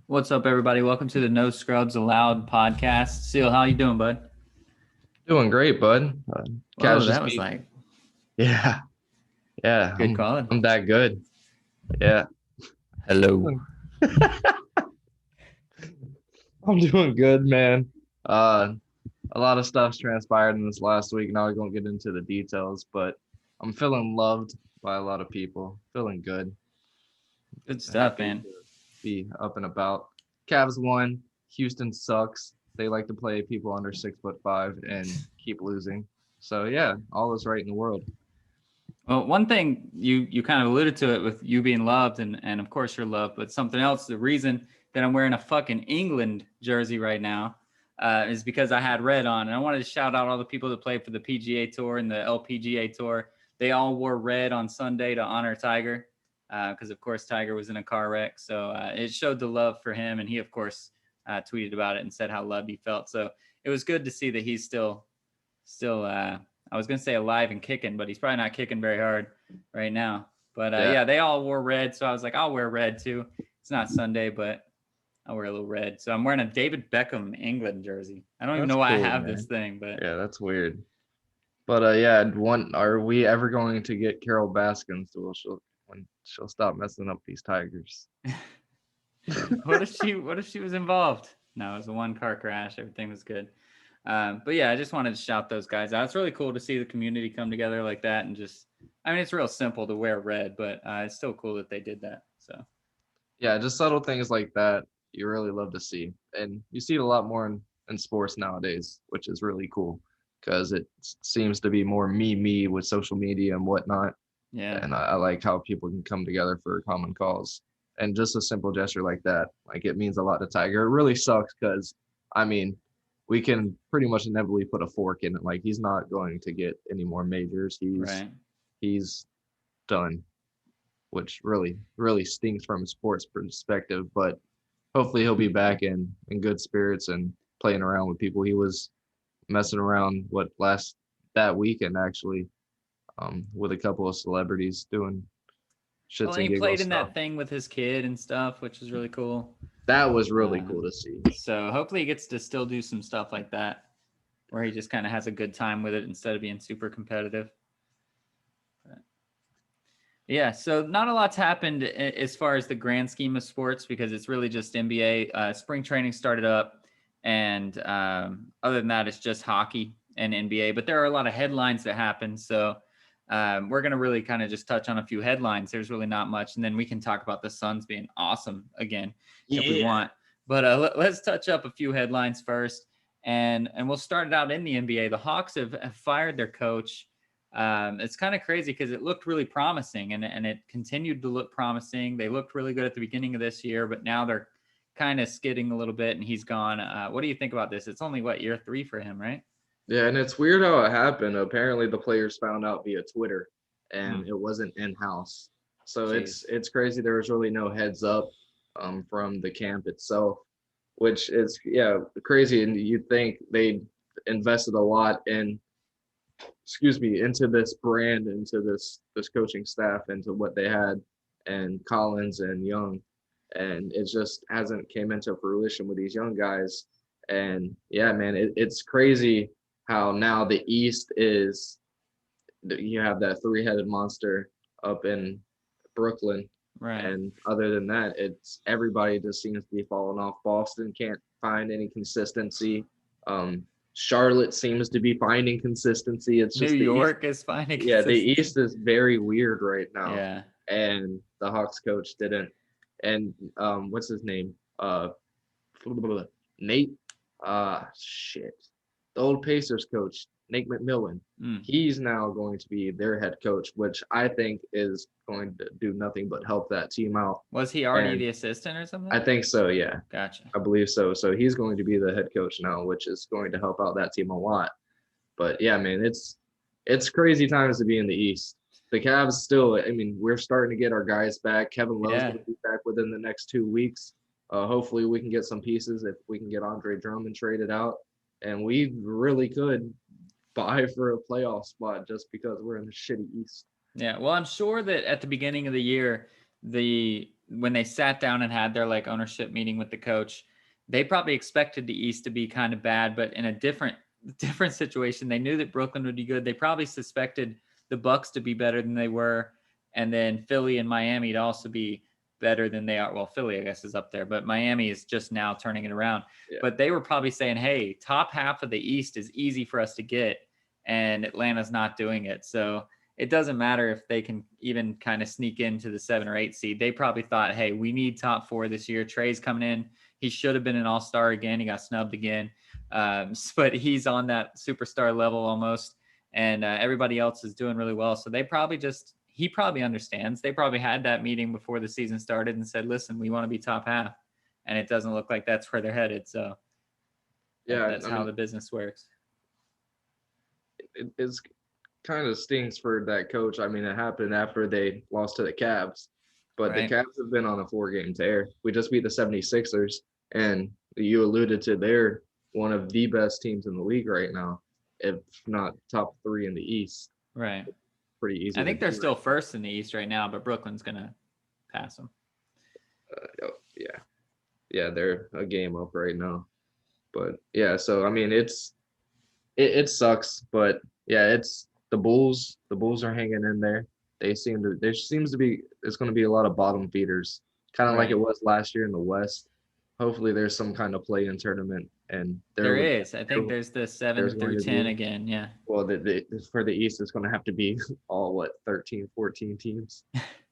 What's up, everybody? Welcome to the No Scrubs Allowed podcast. Seal, how you doing, bud? Doing great, bud. Whoa, Cavs that just was beat. like Yeah, yeah. good I'm calling. I'm that good. Yeah. Hello. I'm doing good, man. Uh, a lot of stuff's transpired in this last week. Now we're gonna get into the details, but I'm feeling loved by a lot of people. Feeling good. Good stuff, Happy man. to be up and about. Cavs won. Houston sucks. They like to play people under 6'5" and keep losing. So yeah, all is right in the world. Well, one thing you kind of alluded to it with you being loved, and of course you're loved, but something else. The reason that I'm wearing a fucking England jersey right now is because I had red on, and I wanted to shout out all the people that played for the PGA Tour and the LPGA Tour. They all wore red on Sunday to honor Tiger, because of course Tiger was in a car wreck. So it showed the love for him, and he of course tweeted about it and said how loved he felt. So it was good to see that he's still I was gonna say alive and kicking, but he's probably not kicking very hard right now. But Yeah. yeah, they all wore red, so I was like, I'll wear red too. It's not Sunday, but I'll wear a little red. So I'm wearing a David Beckham England jersey. I don't even That's know why I cool, have this man. thing, but Yeah, that's weird. But yeah, are we ever going to get Carol Baskins to when she'll stop messing up these Tigers? what if she was involved? No, it was a one car crash. Everything was good. But yeah, I just wanted to shout those guys out. It's really cool to see the community come together like that, and just, I mean, it's real simple to wear red, but it's still cool that they did that. So Yeah, just subtle things like that you really love to see. And you see it a lot more in sports nowadays, which is really cool because it seems to be more me with social media and whatnot. yeah. And I like how people can come together for a common cause. And just a simple gesture like that, like it means a lot to Tiger. It really sucks because, I mean, we can pretty much inevitably put a fork in it. Like he's not going to get any more majors. Right. He's done, which really stinks from a sports perspective. But hopefully he'll be back in good spirits and playing around with people. He was messing around that weekend actually, with a couple of celebrities doing Well, shits and and he giggles played in stuff. that thing with his kid and stuff, which was really cool. That was really cool Um, to see. so hopefully he gets to still do some stuff like that, where he just kind of has a good time with it instead of being super competitive. But yeah, so not a lot's happened as far as the grand scheme of sports because it's really just NBA. Spring training started up, and other than that, it's just hockey and NBA. But there are a lot of headlines that happen, so we're going to really kind of just touch on a few headlines. There's really not much, and then we can talk about the Suns being awesome again if we Yeah. want. But let's touch up a few headlines first, and we'll start it out in the NBA. The Hawks have fired their coach. It's kind of crazy because it looked really promising, and it continued to look promising. They looked really good at the beginning of this year, but now they're kind of skidding a little bit, and he's gone. What do you think about this? It's only what, year 3 for him, right? Yeah, and it's weird how it happened. Apparently the players found out via Twitter Hmm. and it wasn't in-house. So it's Jeez. it's crazy there was really no heads up from the camp itself, which is yeah, crazy. And you'd think they invested a lot in into this brand, into this coaching staff, into what they had, and Collins and Young, and it just hasn't came into fruition with these young guys. And yeah, man, it's crazy how now the East is you have that three-headed monster up in Brooklyn, Right. and other than that, it's everybody just seems to be falling off. Boston can't find any consistency. Um, Charlotte seems to be finding consistency. It's New just the East. York is finding Yeah, the consistency. East is very weird right now, Yeah. and the Hawks coach didn't. And what's his name? Nate. Shit. The old Pacers coach, Nate McMillan. Mm. He's now going to be their head coach, which I think is going to do nothing but help that team out. Was he already And the assistant or I something? think so, yeah. Gotcha. I believe so. So he's going to be the head coach now, which is going to help out that team a lot. But yeah, man, it's crazy times to be in the East. The Cavs still, I mean, we're starting to get our guys back. Kevin Love's Yeah. going to be back within the next 2 weeks. Hopefully, we can get some pieces if we can get Andre Drummond traded out, and we really could vie for a playoff spot just because we're in the shitty East. Yeah. Well, I'm sure that at the beginning of the year, the when they sat down and had their like ownership meeting with the coach, they probably expected the East to be kind of bad, but in a different situation. They knew that Brooklyn would be good. They probably suspected the Bucks to be better than they were, and then Philly and Miami to also be better than they are. Well, Philly, I guess, is up there, but Miami is just now turning it around. Yeah. But they were probably saying, hey, top half of the East is easy for us to get, and Atlanta's not doing it. So it doesn't matter if they can even kind of sneak into the 7 or 8 seed. They probably thought, hey, we need top 4 this year. Trey's coming in. He should have been an all-star again. He got snubbed again. But he's on that superstar level almost. And everybody else is doing really well. So they probably he probably understands. They probably had that meeting before the season started and said, listen, we want to be top half. And it doesn't look like that's where they're headed. So yeah, that's how the business works. It's kind of stings for that coach. I mean, it happened after they lost to the Cavs, but Right. the Cavs have been on a 4-game tear. We just beat the 76ers, and you alluded to they're one of the best teams in the league right now, if not top 3 in the East. Right. Pretty easy. I think they're still first in the East right now, but Brooklyn's going to pass them. Yeah, they're a game up right now. But yeah, so I mean, it sucks, but yeah, it's the Bulls. The Bulls are hanging in there. There seems to be it's going to be a lot of bottom feeders, kind of like it was last year in the West. Hopefully, there's some kind of play-in tournament, and there is. I think there's the 7 through 10 again. Yeah. Well, for the East, it's going to have to be all 13, 14 teams,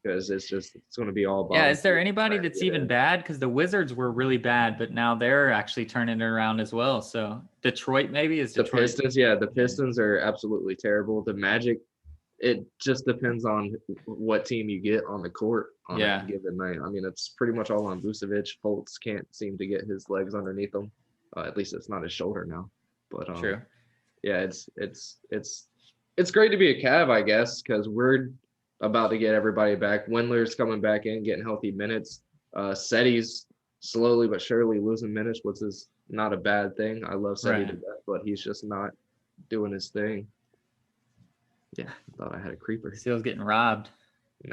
because it's going to be all bottom. Yeah. Is there anybody that's even bad? Because the Wizards were really bad, but now they're actually turning it around as well. So Detroit maybe is Detroit. The Pistons. Yeah, the Pistons are absolutely terrible. The Magic. It just depends on what team you get on the court on a given night. I mean, it's pretty much all on Vucevic. Fultz can't seem to get his legs underneath him. At least it's not his shoulder now. But true. Yeah, it's great to be a Cav, I guess, because we're about to get everybody back. Windler's coming back in, getting healthy minutes. Seti's slowly but surely losing minutes, which is not a bad thing. I love Seti to death, but he's just not doing his thing. Yeah, I thought I had a creeper. Steele's getting robbed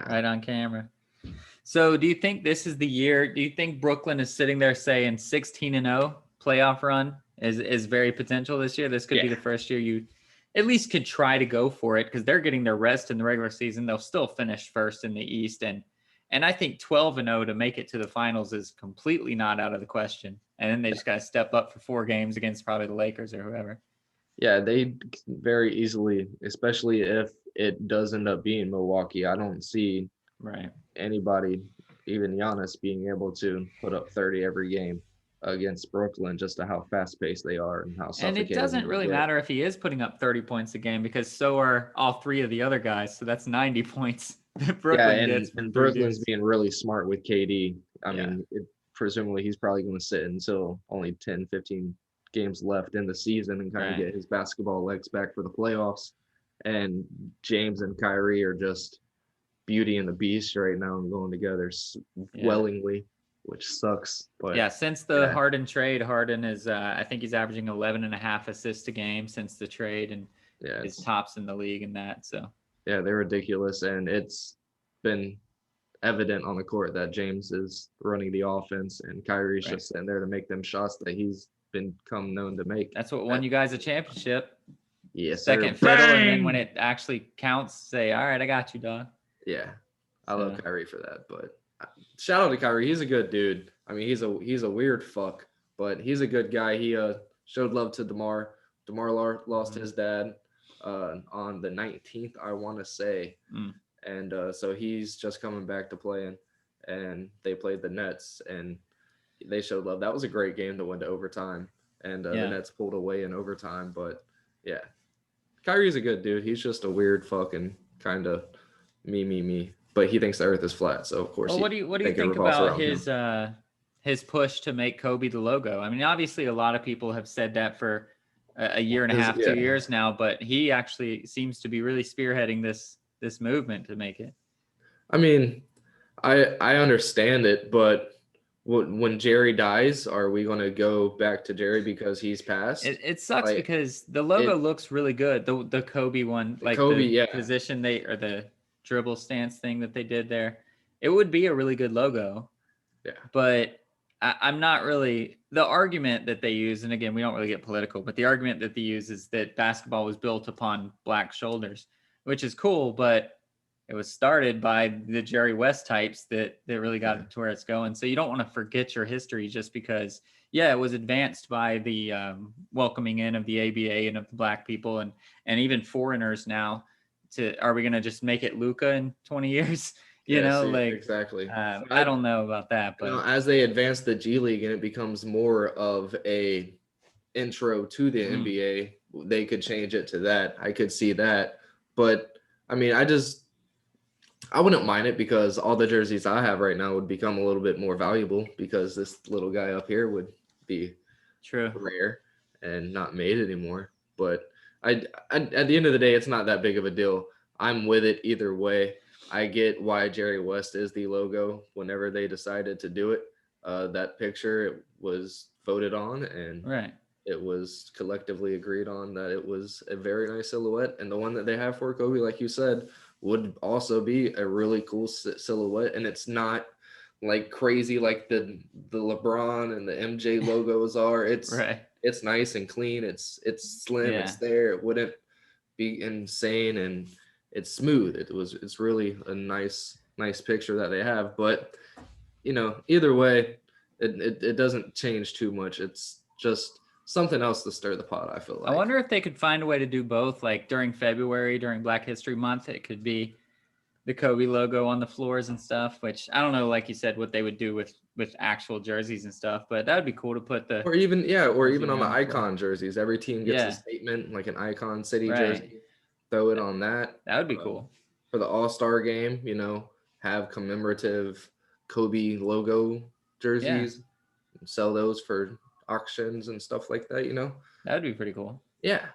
right on camera. So do you think this is the year? Do you think Brooklyn is sitting there saying 16-0 playoff run is very potential this year? This could be the first year you at least could try to go for it, because they're getting their rest in the regular season. They'll still finish first in the East. And I think 12-0 to make it to the finals is completely not out of the question. And then they just got to step up for 4 games against probably the Lakers or whoever. Yeah, they very easily, especially if it does end up being Milwaukee. I don't see anybody, even Giannis, being able to put up 30 every game against Brooklyn, just to how fast-paced they are and how suffocating. And it doesn't really matter if he is putting up 30 points a game, because so are all 3 of the other guys. So that's 90 points that Brooklyn gets. And Brooklyn's being really smart with KD. I mean, presumably he's probably going to sit until only 10, 15 games left in the season and kind of get his basketball legs back for the playoffs. And James and Kyrie are just Beauty and the Beast right now and going together swellingly, which sucks. But since the Harden trade, Harden is I think he's averaging 11.5 assists a game since the trade, and is tops in the league in that. So they're ridiculous, and it's been evident on the court that James is running the offense and Kyrie's just sitting there to make them shots that he's become known to make. That's what won you guys a championship. Yes, second fiddle, and then when it actually counts, say, all right, I got you, dog. Yeah, I love Kyrie for that. But shout out to Kyrie. He's a good dude. I mean, he's a weird fuck, but he's a good guy. He showed love to DeMar. DeMar lost his dad on the 19th, I want to say. And so he's just coming back to playing, and they played the Nets, and they showed love. That was a great game to win to overtime, and the Nets pulled away in overtime. But yeah, Kyrie's a good dude. He's just a weird fucking kind of me. But he thinks the Earth is flat, so of course. Well, what do you think about his push to make Kobe the logo? I mean, obviously, a lot of people have said that for a year and a half, 2 years now, but he actually seems to be really spearheading this movement to make it. I mean, I understand it, but when Jerry dies, are we going to go back to Jerry because he's passed? It sucks because the logo looks really good. The Kobe one, like Kobe, the position or the dribble stance thing that they did there. it would be a really good logo. Yeah. But I'm not really, the argument that they use, and again, we don't really get political, but the argument that they use is that basketball was built upon black shoulders, which is cool, but it was started by the Jerry West types that really got it to where it's going. So you don't want to forget your history just because, yeah, it was advanced by the welcoming in of the ABA and of the black people and even foreigners now. Are we going to just make it Luca in 20 years? Exactly. I don't know about that, but as they advance the G League and it becomes more of a intro to the NBA, they could change it to that. I could see that, but I mean, I wouldn't mind it because all the jerseys I have right now would become a little bit more valuable because this little guy up here would be rare and not made anymore. But I at the end of the day, it's not that big of a deal. I'm with it either way. I get why Jerry West is the logo whenever they decided to do it. That picture was voted on and it was collectively agreed on that it was a very nice silhouette. And the one that they have for Kobe, like you said, would also be a really cool silhouette. And it's not like crazy like the LeBron and the MJ logos are. It's nice and clean. It's slim. It's there. It wouldn't be insane and it's smooth. It's really a nice picture that they have. But either way, it doesn't change too much. It's just something else to stir the pot, I feel like. I wonder if they could find a way to do both, like during February, during Black History Month, it could be the Kobe logo on the floors and stuff, which I don't know, like you said, what they would do with actual jerseys and stuff, but that would be cool to put the or even on the icon jerseys. Every team gets a statement, like an icon city jersey. Throw it on that. That would be cool. For the All-Star game, have commemorative Kobe logo jerseys. Sell those for auctions and stuff like that, That would be pretty cool. Yeah.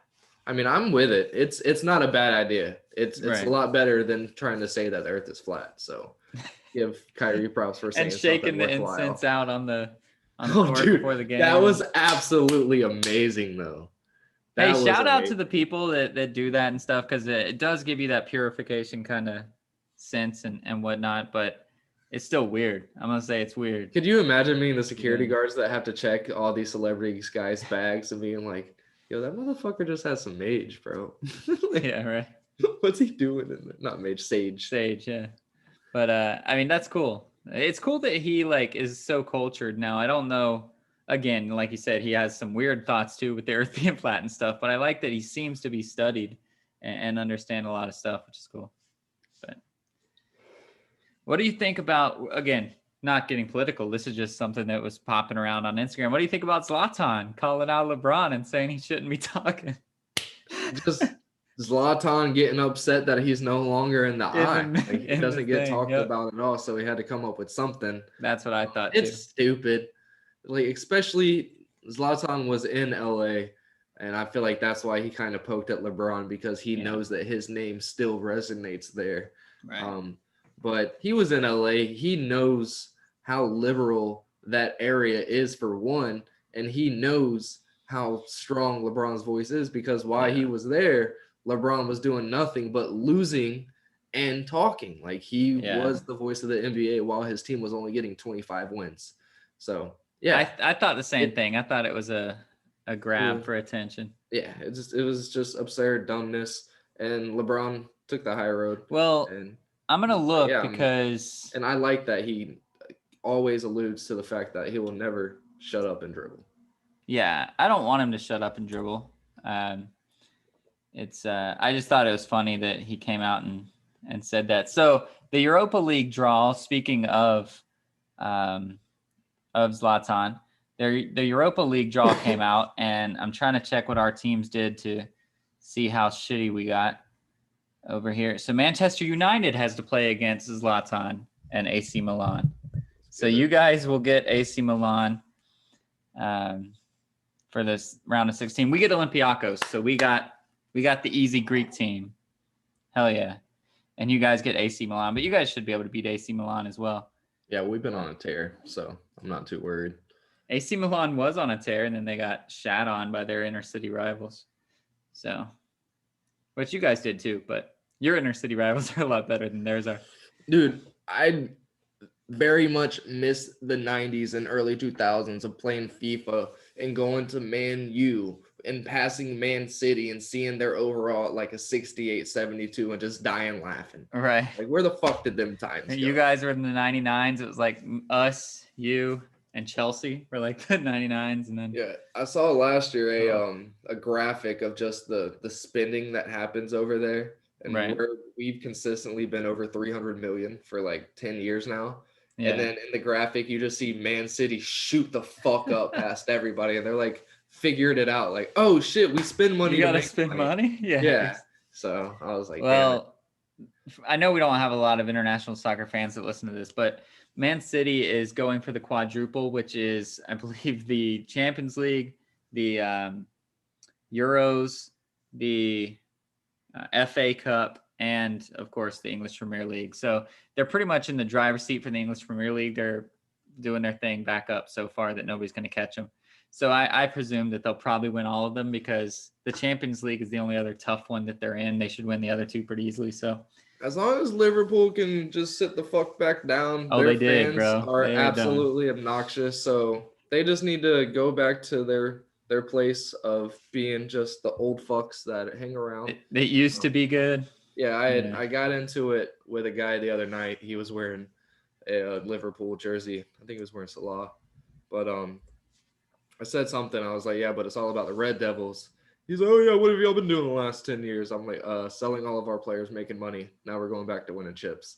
I mean, I'm with it. It's not a bad idea. It's a lot better than trying to say that the earth is flat. So give Kyrie props for saying and shaking the worthwhile. incense out on the court before the game. That was absolutely amazing though. Hey, shout out to the people that do that and stuff, because it does give you that purification kind of sense and whatnot, but it's still weird. I'm going to say it's weird. Could you imagine being the security guards that have to check all these celebrities guys' bags and being like, yo, that motherfucker just has some mage, bro. Yeah, right. What's he doing in there? Not mage, sage. Sage, yeah. But I mean, that's cool. It's cool that he is so cultured now. I don't know. Again, like you said, he has some weird thoughts too with the earth being flat and stuff, but I like that he seems to be studied and understand a lot of stuff, which is cool. But what do you think about, again, not getting political, this is just something that was popping around on Instagram. What do you think about Zlatan calling out LeBron and saying he shouldn't be talking? Just Zlatan getting upset that he's no longer in the eye. He doesn't get talked about at all, so he had to come up with something. That's what I thought It's stupid. Especially Zlatan was in LA, and I feel like that's why he kind of poked at LeBron, because he knows that his name still resonates there. Right. But he was in LA. He knows how liberal that area is, for one, and he knows how strong LeBron's voice is, because while he was there, LeBron was doing nothing but losing and talking. He was the voice of the NBA while his team was only getting 25 wins. So yeah, I thought the same thing. I thought it was a grab for attention. Yeah, it was just absurd dumbness, and LeBron took the high road. Well, and I'm gonna look because, and I like that he always alludes to the fact that he will never shut up and dribble. Yeah, I don't want him to shut up and dribble. It's I just thought it was funny that he came out and said that. So the Europa League draw, speaking of Zlatan, the Europa League draw came out, and I'm trying to check what our teams did to see how shitty we got over here. So Manchester United has to play against Zlatan and AC Milan. So you guys will get AC Milan for this round of 16. We get Olympiacos, so we got the easy Greek team. Hell yeah. And you guys get AC Milan, but you guys should be able to beat AC Milan as well. Yeah, we've been on a tear, so I'm not too worried. AC Milan was on a tear, and then they got shat on by their inner city rivals. So, which you guys did too, but your inner city rivals are a lot better than theirs are. Dude, I very much miss the 90s and early 2000s of playing FIFA and going to Man U and passing Man City and seeing their overall at like a 68, 72 and just dying laughing. Right. Like, where the fuck did them times You go? guys were in the 99s. It was like us, you, and Chelsea were like the 99s, and then Yeah, I saw last year a graphic of just the spending that happens over there, and right. we've consistently been over 300 million for like 10 years now. Yeah. And then in the graphic, you just see Man City shoot the fuck up past everybody, and they're like figured it out. Like, oh shit, we spend money You to gotta make spend money. money. Yeah. Yeah. So I was like, damn it. Well, I know we don't have a lot of international soccer fans that listen to this, but Man City is going for the quadruple, which is, I believe, the Champions League, the Euros, the FA Cup, and of course the English Premier League. So they're pretty much in the driver's seat for the English Premier League. They're doing their thing back up so far that nobody's going to catch them. So I presume that they'll probably win all of them because the Champions League is the only other tough one that they're in. They should win the other two pretty easily. So as long as Liverpool can just sit the fuck back down, oh, their they did, fans bro. are They're absolutely obnoxious. So they just need to go back to their place of being just the old fucks that hang around. They used to be good. Yeah, I got into it with a guy the other night. He was wearing a Liverpool jersey. I think he was wearing Salah. But I said something. I was like, yeah, but it's all about the Red Devils. He's like, oh yeah, what have y'all been doing the last 10 years? I'm like, selling all of our players, making money. Now we're going back to winning chips.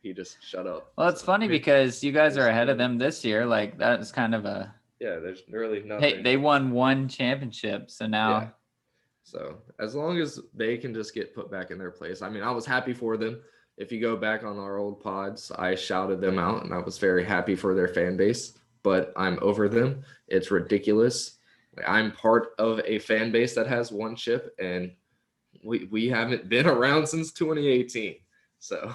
He just shut up. Well, it's funny because you guys are ahead of them this year. Like that's kind of a there's really nothing. Hey, they won one championship, so now. Yeah. So as long as they can just get put back in their place. I mean, I was happy for them. If you go back on our old pods, I shouted them out, and I was very happy for their fan base. But I'm over them. It's ridiculous. I'm part of a fan base that has one chip, and we haven't been around since 2018. So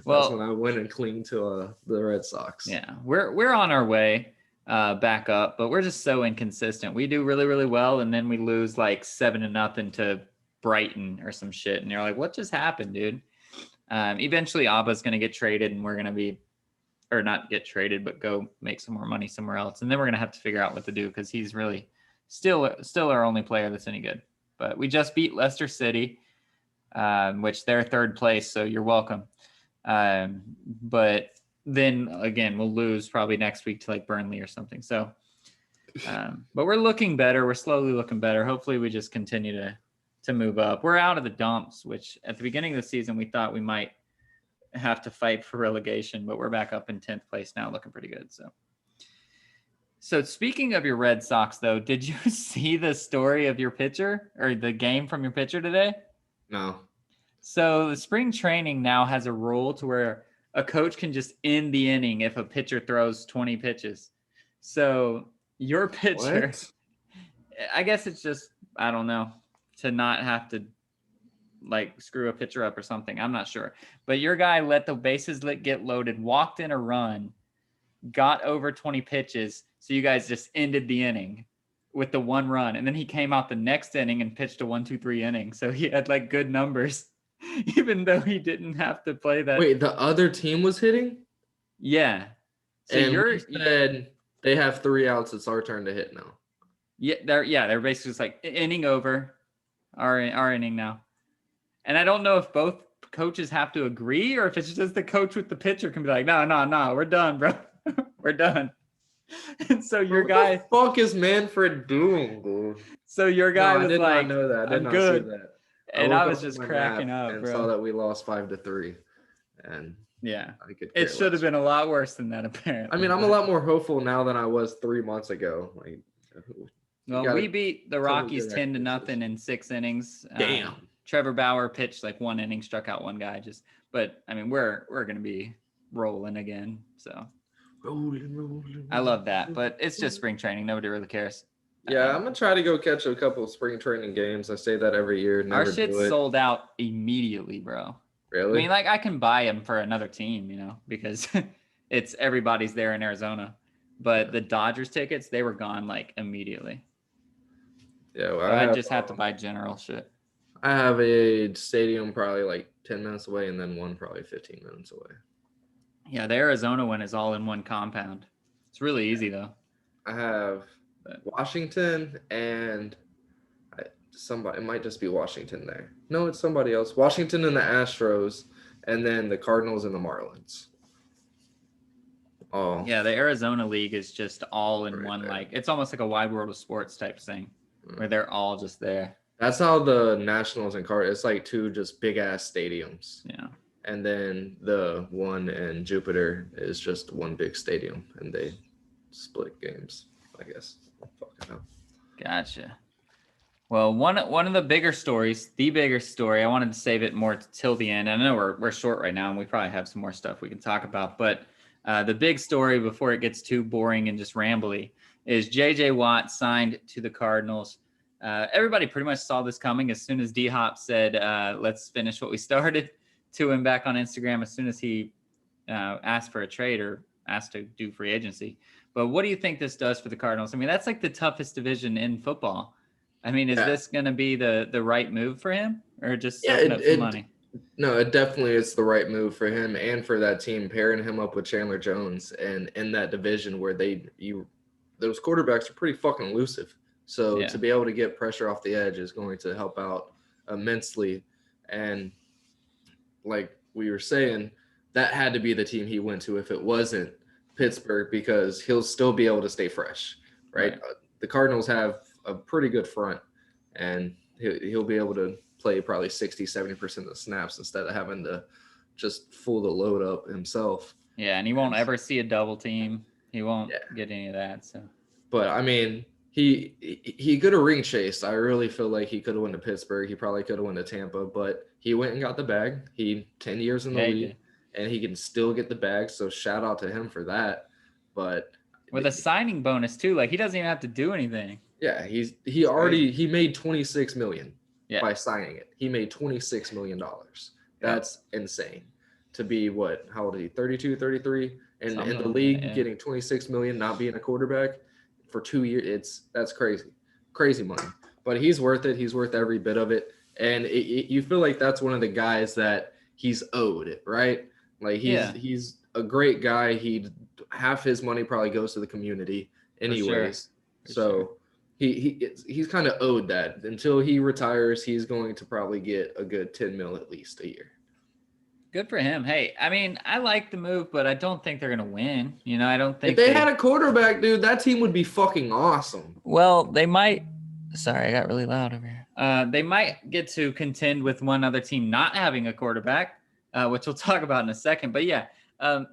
that's when I went and clinged to the Red Sox. Yeah, we're on our way back up, but we're just so inconsistent. We do really, really well, and then we lose like 7-0 to Brighton or some shit, and you're like, what just happened, dude? Eventually, Abba's going to get traded, and we're going to be, or not get traded, but go make some more money somewhere else. And then we're going to have to figure out what to do because he's really still our only player that's any good. But we just beat Leicester City, which they're third place, so you're welcome. But then again, we'll lose probably next week to like Burnley or something. So, but we're looking better. We're slowly looking better. Hopefully we just continue to move up. We're out of the dumps, which at the beginning of the season, we thought we might have to fight for relegation, but we're back up in 10th place now, looking pretty good. So speaking of your Red Sox, though, did you see the story of your pitcher or the game from your pitcher today? No. So the spring training now has a rule to where a coach can just end the inning if a pitcher throws 20 pitches. So your pitcher, I guess it's just, I don't know, to not have to like screw a pitcher up or something. I'm not sure. But your guy let the bases get loaded, walked in a run, got over 20 pitches. So you guys just ended the inning with the one run. And then he came out the next inning and pitched a 1-2-3 inning. So he had like good numbers, even though he didn't have to play that. Wait, the other team was hitting? Yeah. So and you said they have 3 outs. It's our turn to hit now. Yeah, they're basically just like inning over, our inning now. And I don't know if both coaches have to agree or if it's just the coach with the pitcher can be like, no, we're done, bro. We're done. And so your guy, what the fuck is Manfred doing, dude? So your guy was like, I did not know that. I did not see that. And I was just cracking up, and bro. saw that we lost 5-3. And yeah, it should have been a lot worse than that, apparently. I mean, I'm a lot more hopeful now than I was 3 months ago. Like, well, we beat the Rockies 10-0 in 6 innings. Damn. Trevor Bauer pitched like 1 inning, struck out 1 guy. But I mean, we're gonna be rolling again. So rolling. I love that, but it's just spring training. Nobody really cares. Yeah, I'm gonna try to go catch a couple of spring training games. I say that every year. Our shit's sold out immediately, bro. Really? I mean, like I can buy them for another team, because it's everybody's there in Arizona. But the Dodgers tickets, they were gone like immediately. Yeah, well, so I just have to buy general shit. I have a stadium probably like 10 minutes away, and then one probably 15 minutes away. Yeah, the Arizona one is all in one compound. It's really easy though. I have But Washington and somebody. It might just be Washington there. No, it's somebody else. Washington and the Astros, and then the Cardinals and the Marlins. Oh, yeah, the Arizona League is just all in right one, there. like it's almost like a wide world of sports type thing where they're all just there. That's how the Nationals and Cardinals. It's like two just big ass stadiums. Yeah. And then the one in Jupiter is just one big stadium, and they split games, I guess. Fucking hell. Gotcha. Well, one of the bigger stories, the bigger story, I wanted to save it more till the end. I know we're short right now, and we probably have some more stuff we can talk about. But the big story before it gets too boring and just rambly is J.J. Watt signed to the Cardinals. Everybody pretty much saw this coming as soon as D Hop said, "Let's finish what we started." To him back on Instagram as soon as he asked for a trade or asked to do free agency. But what do you think this does for the Cardinals? I mean, that's like the toughest division in football. I mean, is Yeah, this going to be the right move for him, or just yeah. soaking up some money? No, it definitely is the right move for him and for that team, pairing him up with Chandler Jones and in that division where those quarterbacks are pretty fucking elusive. So Yeah, to be able to get pressure off the edge is going to help out immensely. And like we were saying, that had to be the team he went to if it wasn't Pittsburgh, because he'll still be able to stay fresh, right? right. The Cardinals have a pretty good front, and he'll be able to play probably 60-70% of the snaps instead of having to just fool the load up himself. Yeah, and he won't And ever see a double team. He won't yeah, get any of that. So but I mean, he could have ring chased. I really feel like he could have went to Pittsburgh. He probably could have went to Tampa, but he went and got the bag. He 10 years in the yeah, he league, did and he can still get the bag. So shout out to him for that. But with a signing bonus too. Like he doesn't even have to do anything. yeah, It's crazy. he made 26 million Yeah. by signing it. He made 26 million dollars. Yep. That's insane. To be what? How old is he? 32, 33, and in Something the like that. league Yeah. getting 26 million, not being a quarterback for 2 years. That's crazy, crazy money. But he's worth it. He's worth every bit of it. And you feel like that's one of the guys that he's owed, right? Like Yeah. he's a great guy. Half his money probably goes to the community For sure. anyways. For So sure. he's kind of owed that. Until he retires, he's going to probably get a good 10 mil at least a year. Good for him. Hey, I mean, I like the move, but I don't think they're gonna win. You know, I don't If think they had a quarterback, dude, that team would be fucking awesome. Well, they might. Sorry, I got really loud over here. They might get to contend with one other team not having a quarterback, which we'll talk about in a second. But yeah,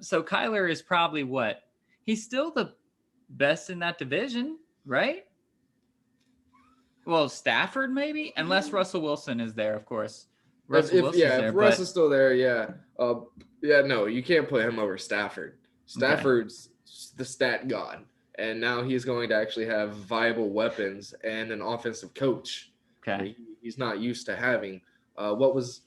so Kyler is probably what? He's still the best in that division, right? Well, Stafford maybe, unless Russell Wilson is there, of course. Russell Wilson's there, If Russ but is still there, yeah, no, you can't put him over Stafford. okay, Stafford's the stat god, and now he's going to actually have viable weapons and an offensive coach. okay, He's not used to having. What was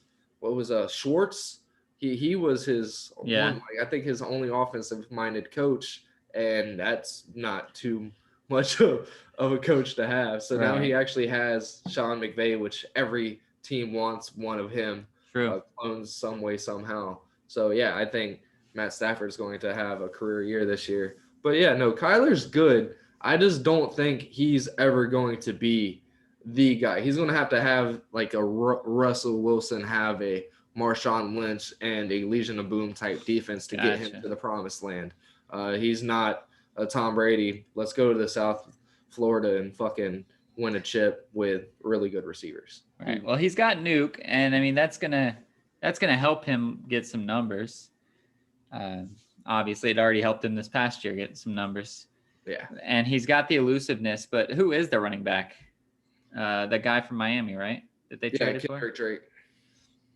Schwartz? He was his yeah, one. Like, I think his only offensive minded coach, and that's not too much of a coach to have. So now he right, actually has Sean McVay, which every team wants one of him, true. clones some way somehow. So yeah, I think Matt Stafford is going to have a career year this year. But yeah, no, Kyler's good. I just don't think he's ever going to be the guy. He's going to have like a Russell Wilson, have a Marshawn Lynch, and a Legion of Boom type defense to get him Gotcha. to the promised land. He's not a Tom Brady. Let's go to the South Florida and fucking win a chip with really good receivers. Right. Well, he's got Nuke, and I mean that's gonna help him get some numbers. Obviously, it already helped him this past year get some numbers. Yeah. And he's got the elusiveness. But who is the running back? That guy from Miami, right? That they traded for? Kendrick Drake.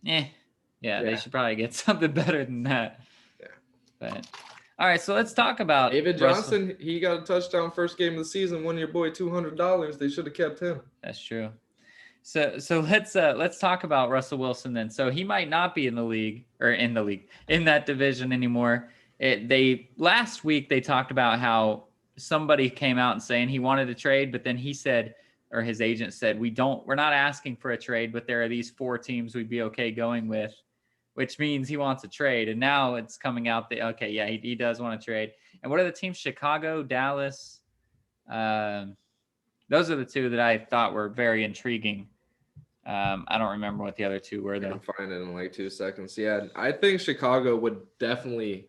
Yeah, they should probably get something better than that. Yeah. But all right, so let's talk about David Russell. Johnson. He got a touchdown first game of the season. Won your boy $200. They should have kept him. That's true. So let's talk about Russell Wilson then. So he might not be in that division anymore. Last week they talked about how somebody came out and saying he wanted to trade, but then he said, or his agent said, we're not asking for a trade, but there are these 4 teams we'd be okay going with. which means he wants a trade. And now it's coming out that, okay, yeah, he does want to trade. And what are the teams? Chicago, Dallas. Those are the two that I thought were very intriguing. I don't remember what the other two were, I though. can find it in like 2 seconds. Yeah, I think Chicago would definitely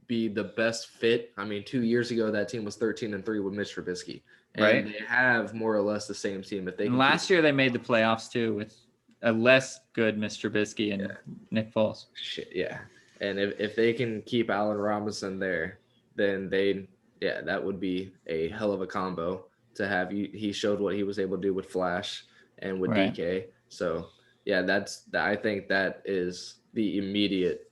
be the best fit. I mean, 2 years ago, that team was 13-3 with Mitch Trubisky. And Right. they have more or less the same team. If they And can last year they made the playoffs too with a less good Mr. Trubisky and Nick Foles. Shit, yeah. And if they can keep Allen Robinson there, then that would be a hell of a combo to have. He showed what he was able to do with Flash and with Right. DK. So yeah, I think that is the immediate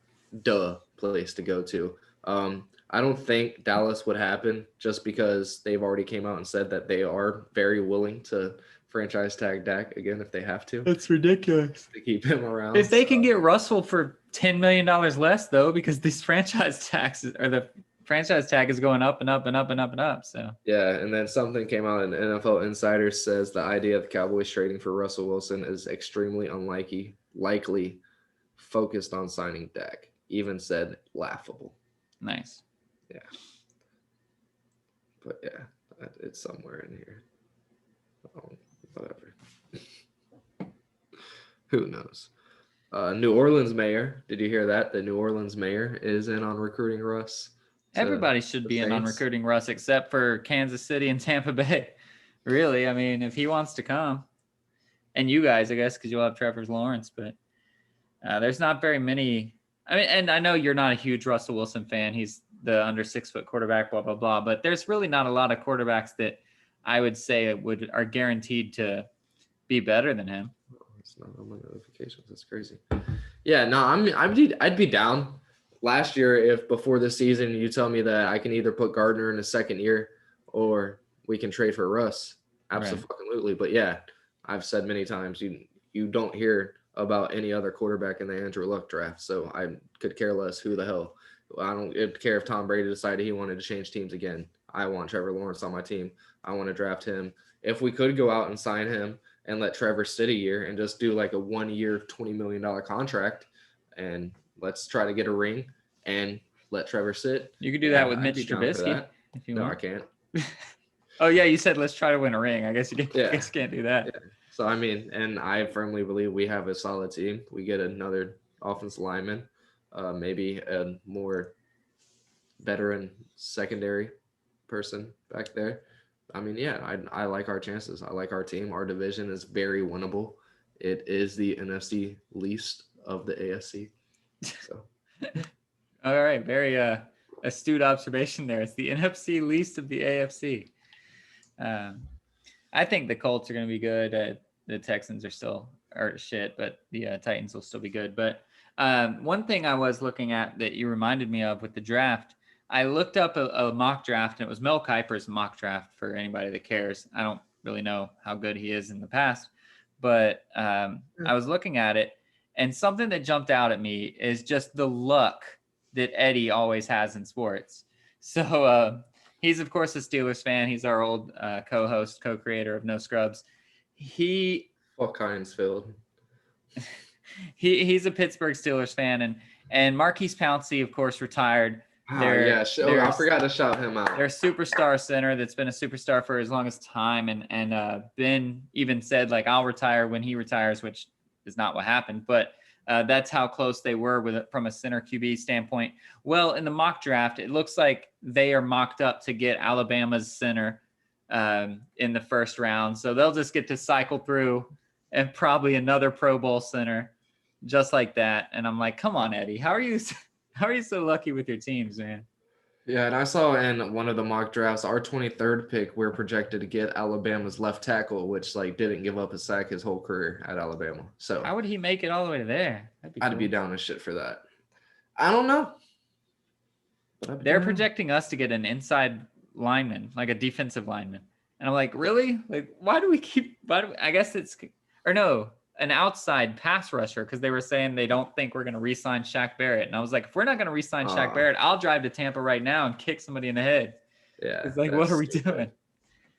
place to go to. I don't think Dallas would happen just because they've already came out and said that they are very willing to franchise tag Dak again if they have to. That's ridiculous. To keep him around. If they can get Russell for $10 million less, though, because these franchise taxes or the franchise tag is going up and up and up and up and up. So yeah, and then something came out in NFL Insider says the idea of the Cowboys trading for Russell Wilson is extremely likely focused on signing Dak. Even said laughable. Nice. Yeah. But yeah, it's somewhere in here. Whatever. Who knows? New Orleans mayor. Did you hear that? The New Orleans mayor is in on recruiting Russ. Everybody should be in on recruiting Russ except for Kansas City and Tampa Bay. Really, I mean, if he wants to come, and you guys, I guess, because you'll have Trevor Lawrence, but there's not very many. I mean, and I know you're not a huge Russell Wilson fan. He's the under 6 foot quarterback, blah, blah, blah. But there's really not a lot of quarterbacks that I would say are guaranteed to be better than him. Oh, it's not on my notifications. That's crazy. Yeah, no, I'd be down. Last year, if before this season you tell me that I can either put Gardner in his second year or we can trade for Russ, absolutely. Right. But yeah, I've said many times you don't hear about any other quarterback in the Andrew Luck draft, so I could care less who the hell. I don't care if Tom Brady decided he wanted to change teams again. I want Trevor Lawrence on my team. I want to draft him. If we could go out and sign him and let Trevor sit a year and just do like a 1 year, $20 million contract, and let's try to get a ring and let Trevor sit. You could do that with Mitch Trubisky if you want. No, I can't. Oh yeah, you said let's try to win a ring. I guess you can't do that. Yeah. So I mean, and I firmly believe we have a solid team. We get another offensive lineman, maybe a more veteran secondary person back there. I mean, yeah, I like our chances. I like our team. Our division is very winnable. It is the NFC least of the AFC. So. All right, very astute observation there. It's the NFC least of the AFC. I think the Colts are going to be good. The Texans are shit, but the Titans will still be good. But one thing I was looking at that you reminded me of with the draft, I looked up a mock draft, and it was Mel Kiper's mock draft for anybody that cares. I don't really know how good he is in the past, but I was looking at it, and something that jumped out at me is just the luck that Eddie always has in sports. So he's, of course, a Steelers fan. He's our old co-host, co-creator of No Scrubs. Fuck Hinesfield. He's a Pittsburgh Steelers fan, and Marquise Pouncey, of course, retired. I forgot to shout him out. Their superstar center that's been a superstar for as long as time, and Ben even said, like, I'll retire when he retires, which is not what happened, but that's how close they were from a center QB standpoint. Well, in the mock draft, it looks like they are mocked up to get Alabama's center in the first round. So they'll just get to cycle through and probably another Pro Bowl center just like that. And I'm like, come on, Eddie, how are you so lucky with your teams, man? Yeah, and I saw in one of the mock drafts, our 23rd pick, we're projected to get Alabama's left tackle, which didn't give up a sack his whole career at Alabama. So how would he make it all the way there? I'd be down as shit for that. I don't know. They're projecting us to get an inside lineman, like a defensive lineman. And I'm like, really? Like, I guess an outside pass rusher, because they were saying they don't think we're going to re-sign Shaq Barrett. And I was like, if we're not going to re-sign Shaq Barrett, I'll drive to Tampa right now and kick somebody in the head. Yeah. It's like, what are we doing?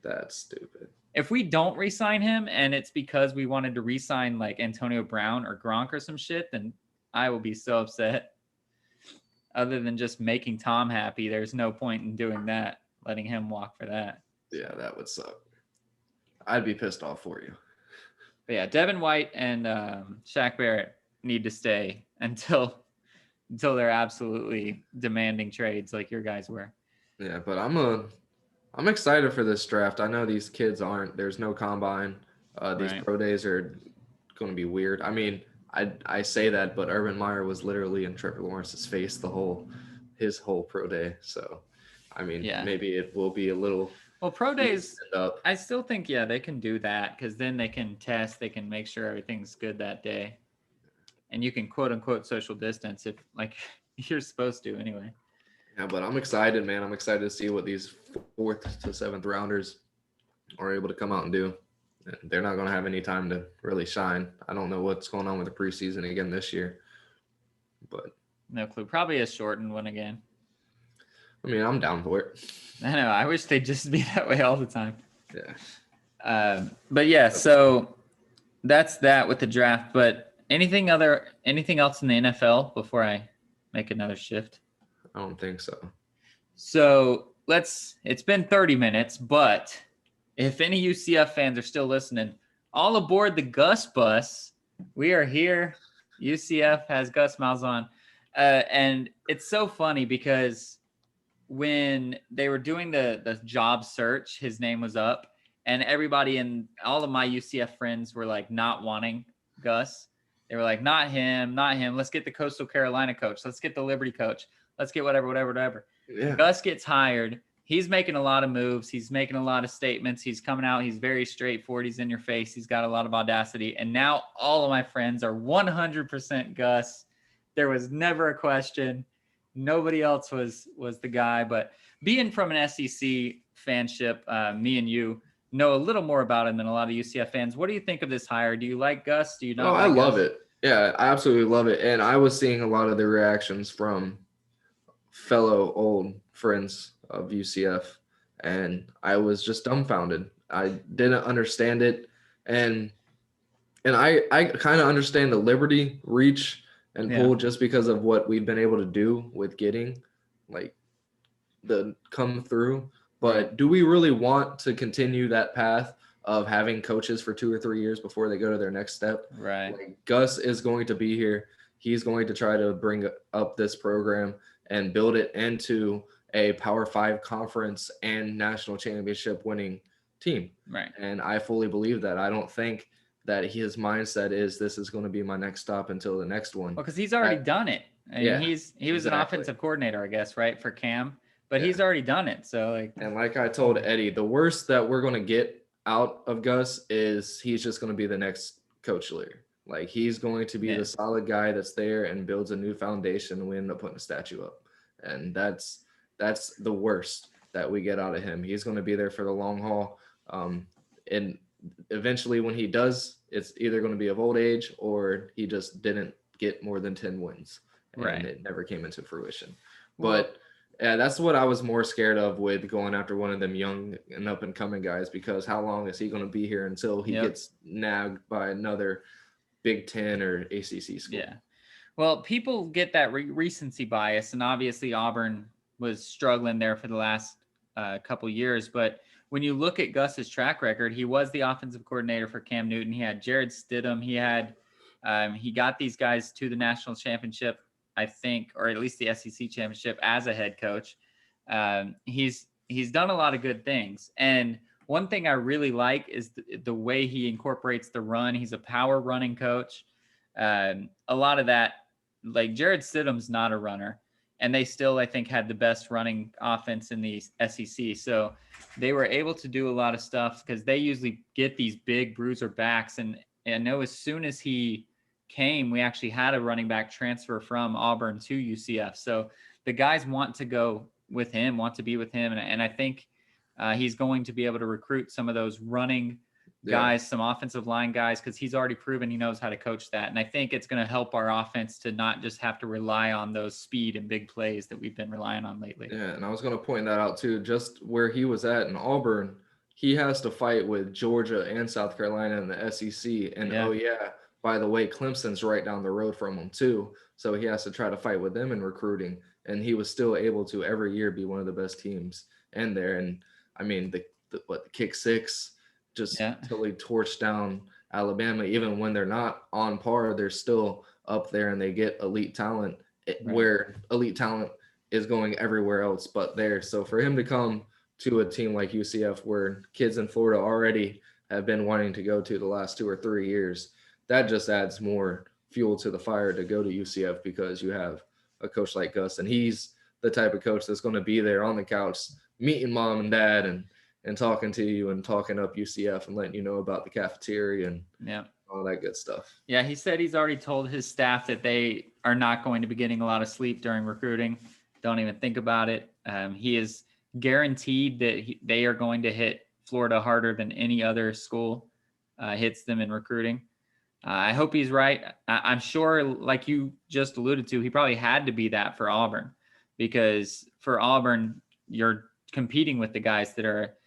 That's stupid. If we don't re-sign him and it's because we wanted to re-sign like Antonio Brown or Gronk or some shit, then I will be so upset. Other than just making Tom happy, there's no point in doing that, letting him walk for that. Yeah, that would suck. I'd be pissed off for you. But yeah, Devin White and Shaq Barrett need to stay until they're absolutely demanding trades like your guys were. Yeah, but I'm excited for this draft. I know these kids aren't. There's no combine. These Right. pro days are going to be weird. I mean, I say that, but Urban Meyer was literally in Trevor Lawrence's face his whole pro day. So, I mean, maybe it will be a little. Well, pro days, I still think they can do that because then they can test, they can make sure everything's good that day, and you can quote unquote social distance if like you're supposed to anyway. Yeah, but I'm excited, man. I'm excited to see what these 4th to 7th rounders are able to come out and do. They're not going to have any time to really shine. I don't know what's going on with the preseason again this year, but no clue. Probably a shortened one again. I mean, I'm down for it. I know. I wish they'd just be that way all the time. Yeah. But yeah, so that's that with the draft. But anything else in the NFL before I make another shift? I don't think so. So it's been 30 minutes, but if any UCF fans are still listening, all aboard the Gus bus. We are here. UCF has Gus Malzahn. And it's so funny because when they were doing the job search, his name was up, and everybody and all of my UCF friends were like not wanting Gus. They were like, not him. Let's get the Coastal Carolina coach. Let's get the Liberty coach. Let's get whatever. Yeah. Gus gets hired. He's making a lot of moves. He's making a lot of statements. He's coming out. He's very straightforward. He's in your face. He's got a lot of audacity. And now all of my friends are 100% Gus. There was never a question. Nobody else was the guy. But being from an SEC fanship, me and you know a little more about him than a lot of UCF fans. What do you think of this hire? Do you like Gus? Do you not? I love it. Yeah, I absolutely love it. And I was seeing a lot of the reactions from fellow old friends of UCF, and I was just dumbfounded. I didn't understand it, and I kind of understand the Liberty reach and pull just because of what we've been able to do with getting like the come through. But do we really want to continue that path of having coaches for 2 or 3 years before they go to their next step? Right. Like, Gus is going to be here. He's going to try to bring up this program and build it into a Power 5 conference and national championship winning team. Right. And I fully believe that. I don't think that his mindset is this is going to be my next stop until the next one. Well, because he's already done it. I mean, he was an offensive coordinator, I guess, right, for Cam, but he's already done it. So like I told Eddie, the worst that we're going to get out of Gus is he's just going to be the next coach later. Like, he's going to be the solid guy that's there and builds a new foundation, and we end up putting a statue up. And that's the worst that we get out of him. He's going to be there for the long haul. And eventually when he does, it's either going to be of old age or he just didn't get more than 10 wins. And it never came into fruition. But that's what I was more scared of with going after one of them young and up and coming guys, because how long is he going to be here until he gets nagged by another Big Ten or ACC school? Yeah. Well, people get that recency bias, and obviously Auburn was struggling there for the last couple years. But when you look at Gus's track record, he was the offensive coordinator for Cam Newton. He had Jared Stidham. He got these guys to the national championship, I think, or at least the SEC championship as a head coach. He's done a lot of good things. And one thing I really like is the way he incorporates the run. He's a power running coach. A lot of that, like Jared Stidham's not a runner, and they still, I think, had the best running offense in the SEC. So they were able to do a lot of stuff because they usually get these big bruiser backs. And I know as soon as he came, we actually had a running back transfer from Auburn to UCF. So the guys want to go with him, want to be with him. And I think he's going to be able to recruit some of those running guys, some offensive line guys, because he's already proven he knows how to coach that. And I think it's going to help our offense to not just have to rely on those speed and big plays that we've been relying on lately. Yeah, and I was going to point that out too. Just where he was at in Auburn, he has to fight with Georgia and South Carolina in the SEC. And by the way, Clemson's right down the road from him too. So he has to try to fight with them in recruiting. And he was still able to every year be one of the best teams in there. And I mean, the kick six just Yeah. totally torched down Alabama. Even when they're not on par, they're still up there and they get elite talent where elite talent is going everywhere else but there. So for him to come to a team like UCF where kids in Florida already have been wanting to go to the last 2 or 3 years, that just adds more fuel to the fire to go to UCF because you have a coach like Gus, and he's the type of coach that's going to be there on the couch meeting mom and dad and talking to you and talking up UCF and letting you know about the cafeteria and all that good stuff. Yeah, he said he's already told his staff that they are not going to be getting a lot of sleep during recruiting. Don't even think about it. He is guaranteed that they are going to hit Florida harder than any other school hits them in recruiting. I hope he's right. I'm sure, like you just alluded to, he probably had to be that for Auburn, because for Auburn, you're competing with the guys that are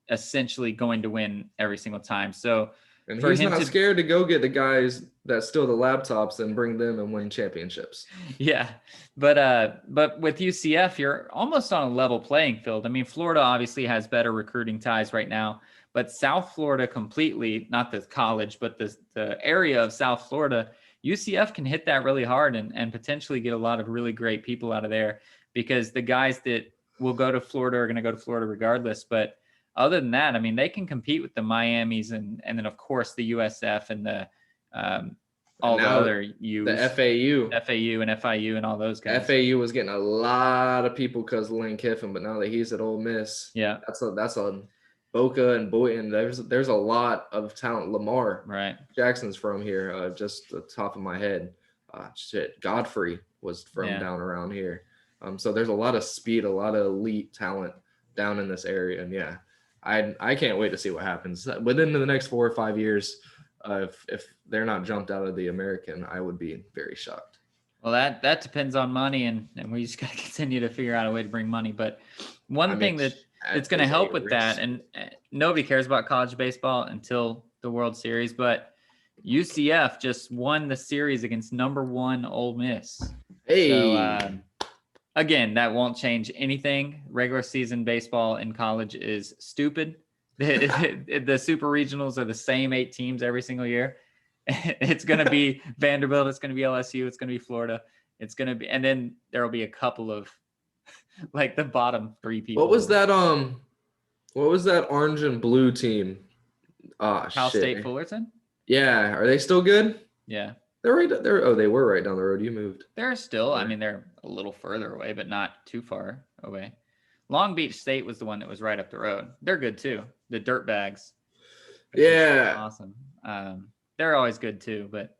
essentially going to win every single time. So, and he's not scared to go get the guys that steal the laptops and bring them and win championships. Yeah, but with UCF, you're almost on a level playing field. I mean, Florida obviously has better recruiting ties right now, but South Florida completely, not the college, but the area of South Florida, UCF can hit that really hard and potentially get a lot of really great people out of there, because the guys that will go to Florida are going to go to Florida regardless. But other than that, I mean, they can compete with the Miamis and then of course the USF and the all the other U's, the FAU and FIU and all those guys. FAU was getting a lot of people because of Lane Kiffin, but now that he's at Ole Miss, yeah, that's a Boca and Boynton. There's a lot of talent. Lamar, right? Jackson's from here. Just the top of my head, Godfrey was from down around here. So there's a lot of speed, a lot of elite talent down in this area, and yeah, I can't wait to see what happens within the next 4 or 5 years. If they're not jumped out of the American, I would be very shocked. Well, that depends on money, and we just got to continue to figure out a way to bring money. But one thing that's going to help with that, and nobody cares about college baseball until the World Series, but UCF just won the series against #1 Ole Miss. Hey. So, again, that won't change anything. Regular season baseball in college is stupid. The super regionals are the same 8 teams every single year. It's going to be Vanderbilt. It's going to be LSU. It's going to be Florida. It's going to be, and then there will be a couple of like the bottom 3 people. What was that? What was that orange and blue team? Cal State Fullerton. Yeah, are they still good? Yeah, they're right there. Oh, they were right down the road. You moved. They're still. I mean, they're a little further away, but not too far away. Long Beach State was the one that was right up the road. They're good too. The Dirtbags. Yeah. Awesome. They're always good too, but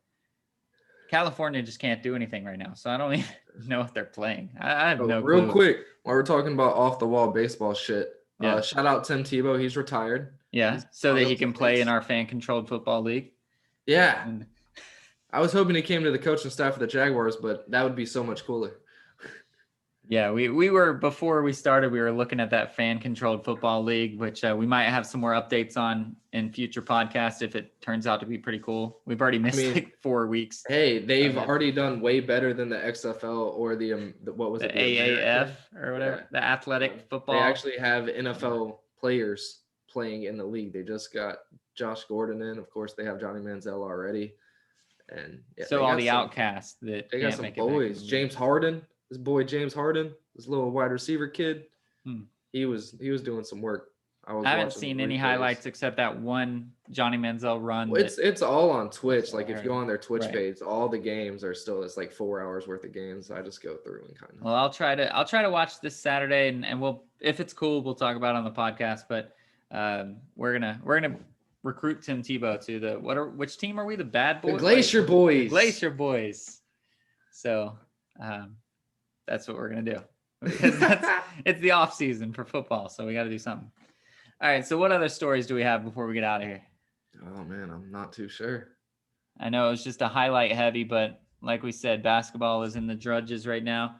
California just can't do anything right now. So I don't even know if they're playing. I have no clue. Real quick, while we're talking about off the wall baseball shit, yeah. Shout out Tim Tebow. He's retired. Yeah. So that he can play in our fan controlled football league. Yeah. And I was hoping he came to the coaching staff of the Jaguars, but that would be so much cooler. Yeah, we were, before we started, we were looking at that fan-controlled football league, which we might have some more updates on in future podcasts if it turns out to be pretty cool. We've already missed like 4 weeks. Hey, they've already done way better than the XFL or the what was it? The AAF or whatever, the athletic football. They actually have NFL players playing in the league. They just got Josh Gordon in. Of course, they have Johnny Manziel already. And so all the outcasts that they got some boys. James Harden. This boy James Harden, this little wide receiver kid, he was doing some work. I haven't seen any highlights except that one Johnny Manziel run. Well, it's all on Twitch. Like if you go on their Twitch page, all the games are still, it's like 4 hours worth of games. I just go through and kind of. Well, I'll try to watch this Saturday, and we'll, if it's cool, we'll talk about it on the podcast. But we're gonna recruit Tim Tebow to which team are we? The Bad Boys. The Glacier Boys. The Glacier Boys. So. That's what we're going to do, because it's the off season for football. So we got to do something. All right. So what other stories do we have before we get out of here? Oh man, I'm not too sure. I know it's just a highlight heavy, but like we said, basketball is in the drudges right now,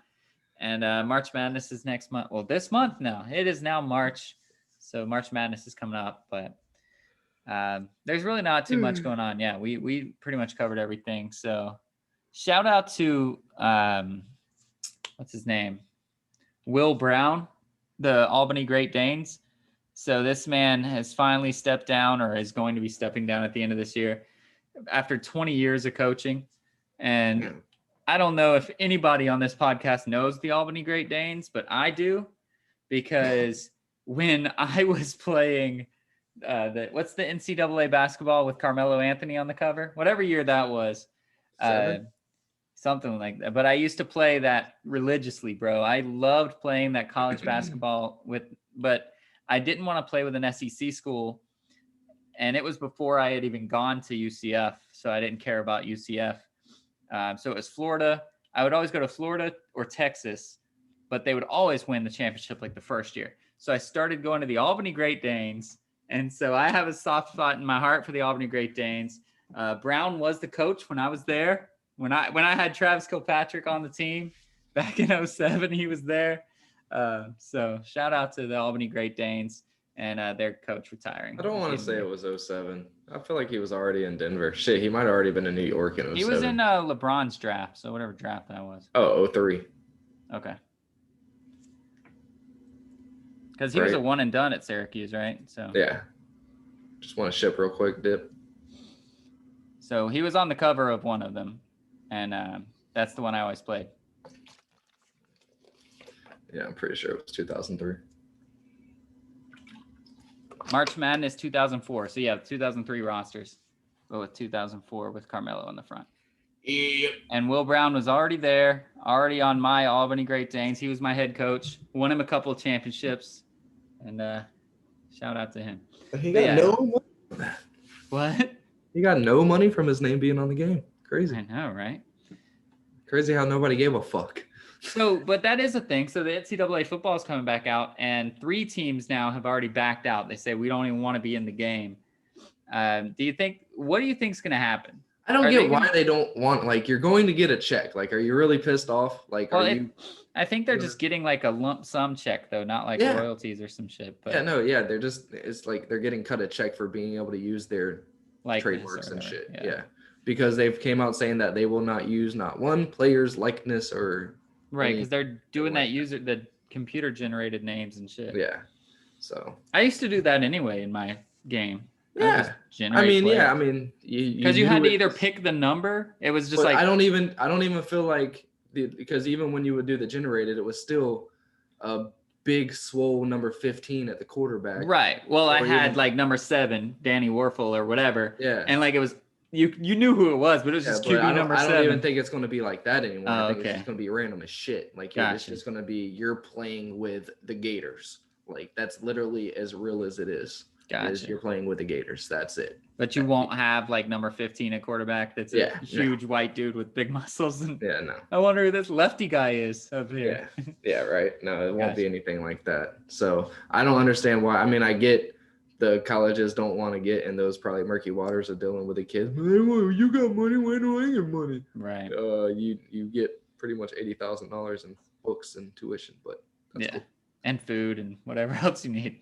and March Madness is next month. Well, this month now. It is now March. So March Madness is coming up, but There's really not too much going on. Yeah, we pretty much covered everything. So shout out to what's his name? Will Brown, the Albany Great Danes. So this man has finally stepped down, or is going to be stepping down at the end of this year after 20 years of coaching. And I don't know if anybody on this podcast knows the Albany Great Danes, but I do, because when I was playing what's the NCAA basketball with Carmelo Anthony on the cover? Whatever year that was. Something like that. But I used to play that religiously, bro. I loved playing that college basketball but I didn't want to play with an SEC school. And it was before I had even gone to UCF. So I didn't care about UCF. So it was Florida. I would always go to Florida or Texas, but they would always win the championship like the first year. So I started going to the Albany Great Danes. And so I have a soft spot in my heart for the Albany Great Danes. Brown was the coach when I was there. When I had Travis Kilpatrick on the team back in 2007, he was there. So shout out to the Albany Great Danes and their coach retiring. I don't want to say it was 2007. I feel like he was already in Denver. Shit, he might have already been in New York in 2007. He was in LeBron's draft, so whatever draft that was. Oh, 2003. Okay. Because he was a one and done at Syracuse, right? So yeah. Just want to ship real quick, dip. So he was on the cover of one of them, and that's the one I always played. Yeah, I'm pretty sure it was 2003. March Madness 2004. So yeah, 2003 rosters, but with 2004 with Carmelo in the front. Yep. And Will Brown was already there, already on my Albany Great Danes. He was my head coach. Won him a couple of championships, and shout out to him. He got no money. What? He got no money from his name being on the game. Crazy. I know, right? Crazy how nobody gave a fuck. So, but that is a thing. So the NCAA football is coming back out, and 3 teams now have already backed out. They say we don't even want to be in the game. What do you think is going to happen? I don't get why they don't want, like, you're going to get a check. Like, are you really pissed off? Like, I think they're just getting like a lump sum check though, not like royalties or some shit. But they're just, it's like they're getting cut a check for being able to use their trademarks and shit. Yeah. Because they've came out saying that they will not use not one player's likeness or because they're doing that the computer generated names and shit. Yeah. So I used to do that anyway in my game. Yeah. Because you had to either pick the number. It was just like I don't even feel like because even when you would do the generated, it was still a big swole number 15 at the quarterback. Right. Well, I had like number 7, Danny Warfel or whatever. Yeah. And like it was you knew who it was, but it was just QB number 7. I don't even think it's going to be like that anymore. I think okay. it's just going to be random as shit. Like it's just going to be you're playing with the Gators. Like that's literally as real as it is. Gotcha. You're playing with the Gators. That's it. But you won't have like number 15 at quarterback. That's a huge white dude with big muscles. And no. I wonder who this lefty guy is up here. Yeah, right. No, it won't be anything like that. So I don't understand why. I mean, I get the colleges don't want to get in those probably murky waters of dealing with the kids. You got money. Why do I get money? Right. You get pretty much $80,000 in books and tuition, but that's cool. And food and whatever else you need.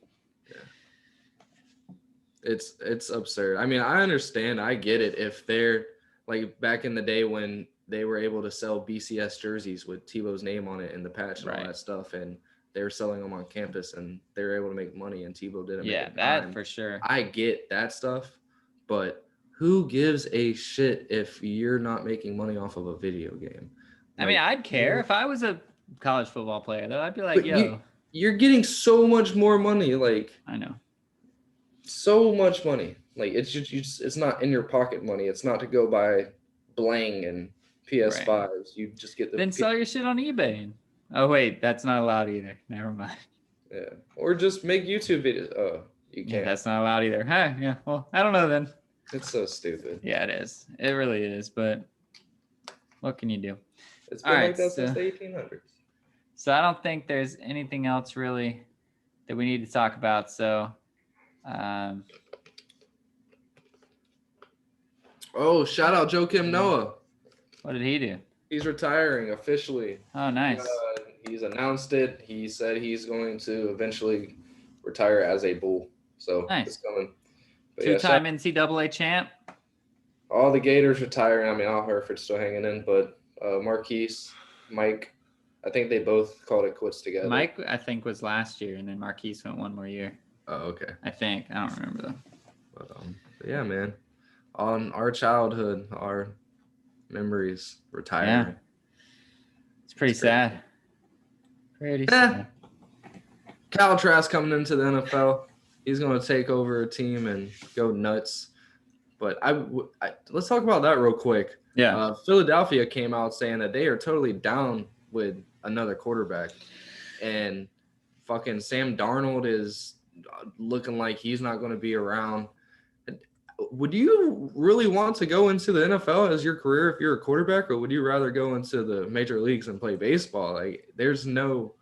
It's absurd. I mean, I understand. I get it. If they're like back in the day when they were able to sell BCS jerseys with Tebow's name on it and the patch and all that stuff, and they were selling them on campus and they were able to make money and Tebow didn't. Yeah, that for sure. I get that stuff, but who gives a shit if you're not making money off of a video game? I mean, I'd care if I was a college football player, though. I'd be like, you're getting so much more money. Like, I know. So much money. Like it's just it's not in your pocket money. It's not to go buy bling and PS5s. Right. You just get then sell your shit on eBay. Oh wait, that's not allowed either. Never mind. Yeah, or just make YouTube videos. Oh, you can't. Yeah, that's not allowed either. Huh? Yeah. Well, I don't know then. It's so stupid. Yeah, it is. It really is. But what can you do? It's been like that since the 1800s. So I don't think there's anything else really that we need to talk about. So. Shout out Joakim Noah. What did he do? He's retiring officially. Oh, nice. He's announced it. He said he's going to eventually retire as a Bull. So It's coming. But yeah, Two-time NCAA champ. all the Gators retiring. I mean, Al Horford's still hanging in, but Marquise, Mike, I think they both called it quits together. Mike, I think, was last year, and then Marquise went one more year. Oh, okay. I think. I don't remember though. But yeah, man. On our childhood, our memories retiring. Yeah. It's pretty sad. Pretty Yeah. sad. Cal Trask coming into the NFL. He's going to take over a team and go nuts. But let's talk about that real quick. Yeah. Philadelphia came out saying that they are totally down with another quarterback. And fucking Sam Darnold is looking like he's not going to be around. Would you really want to go into the NFL as your career if you're a quarterback, or would you rather go into the major leagues and play baseball? Like, there's no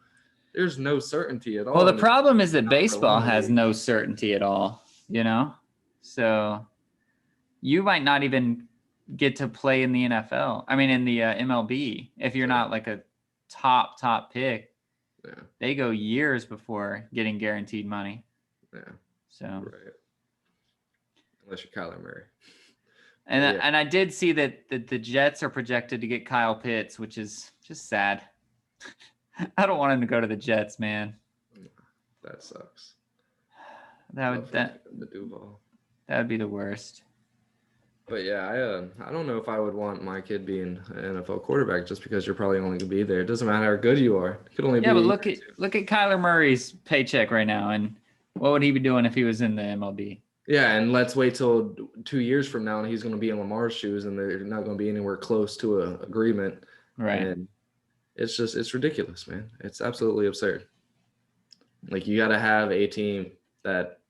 certainty at all. Well, the problem is that baseball has no certainty at all, you know? So you might not even get to play in the NFL. I mean, in the MLB, if you're not like a top pick. Yeah. They go years before getting guaranteed money. Yeah. So. Right. Unless you're Kyler Murray. And I did see that the Jets are projected to get Kyle Pitts, which is just sad. I don't want him to go to the Jets, man. That sucks. That would be the worst. But yeah, I don't know if I would want my kid being an NFL quarterback just because you're probably only gonna be there. It doesn't matter how good you are. It could only be. Yeah, but look at Kyler Murray's paycheck right now, and what would he be doing if he was in the MLB? Yeah, and let's wait till 2 years from now, and he's going to be in Lamar's shoes, and they're not going to be anywhere close to an agreement. Right. And it's ridiculous, man. It's absolutely absurd. Like, you got to have a team that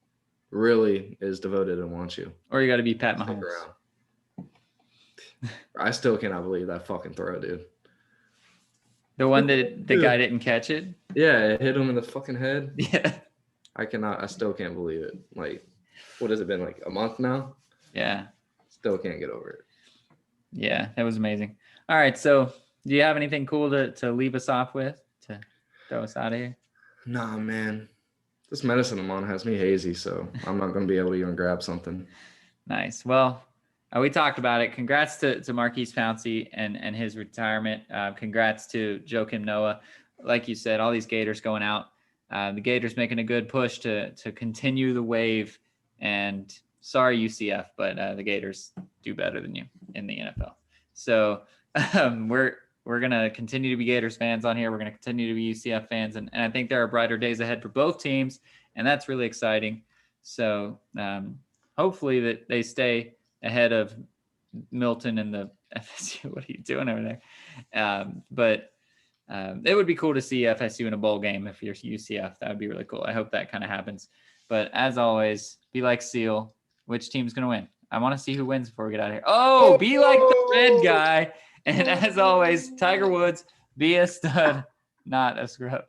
really is devoted and wants you. Or you got to be Pat Mahomes. I still cannot believe that fucking throw, dude. The one that the guy didn't catch it? Yeah, it hit him in the fucking head. Yeah. I still can't believe it. Like, what has it been, like a month now? Yeah. Still can't get over it. Yeah, that was amazing. All right, so do you have anything cool to leave us off with to throw us out of here? Nah, man. This medicine I'm on has me hazy, so I'm not going to be able to even grab something. Nice. Well, we talked about it. Congrats to Marquise Pouncey and his retirement. Congrats to Joakim Noah. Like you said, all these Gators going out. The Gators making a good push to continue the wave. And sorry, UCF, but the Gators do better than you in the NFL. So we're going to continue to be Gators fans on here. We're going to continue to be UCF fans. And I think there are brighter days ahead for both teams. And that's really exciting. So hopefully that they stay ahead of Milton and the FSU. What are you doing over there? But it would be cool to see FSU in a bowl game if you're UCF. That would be really cool. I hope that kind of happens. But as always, be like Seal. Which team's going to win? I want to see who wins before we get out of here. Oh, be like the red guy. And as always, Tiger Woods, be a stud, not a scrub.